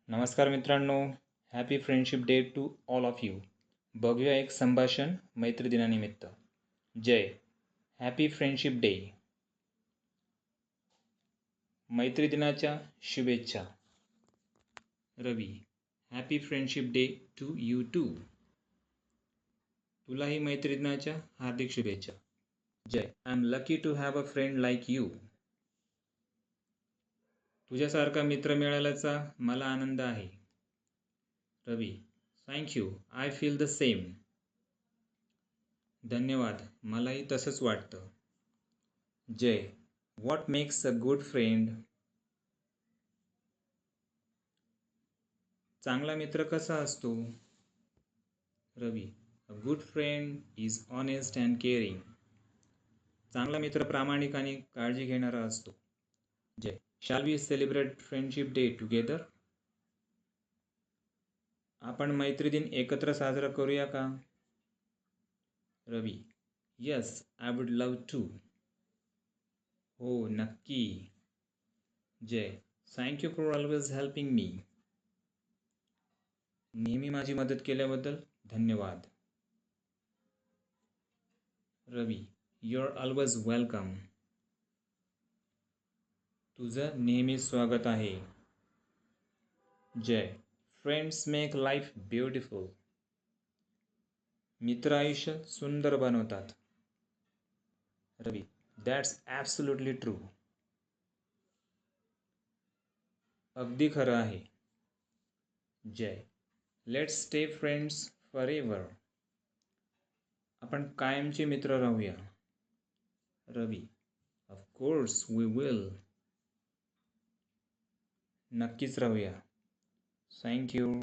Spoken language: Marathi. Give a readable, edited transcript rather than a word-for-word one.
नमस्कार मित्रांनो, happy friendship day to all of you. बघूया एक संभाषण मैत्री दिनानिमित्त. Jay, happy friendship day. मैत्री दिनाच्या शुभेच्छा. Ravi, happy friendship day to you too. तुलाही मैत्री दिनाच्या हार्दिक शुभेच्छा. Jay, I am lucky to have a friend like you. तुझ्यासारखा मित्र मिळाल्याचा मला आनंद आहे. Ravi, thank you, I feel the same. धन्यवाद, मलाही तसंच वाटतं. Jay, what makes a good friend. चांगला मित्र कसा असतो. रवी, अ good friend is honest and caring. चांगला मित्र प्रामाणिक आणि काळजी घेणारा असतो. Jay, shall we celebrate friendship day together. आपण मैत्री दिन एकत्र साजरा करूया का. Ravi, yes, I would love to. हो, नक्की. Jay, thank you for always helping me. नेहमी माझी मदत केल्याबद्दल धन्यवाद. Ravi, your always welcome. तुझं नेहमी स्वागत आहे. Jay, friends make life beautiful. मित्र आयुष्य सुंदर बनवतात. Ravi, that's absolutely true. अगदी खरं आहे. Jay, let's stay friends forever. आपण कायमचे मित्र राहूया. Ravi, of course we will. नक्कीच राहूया. थँक्यू.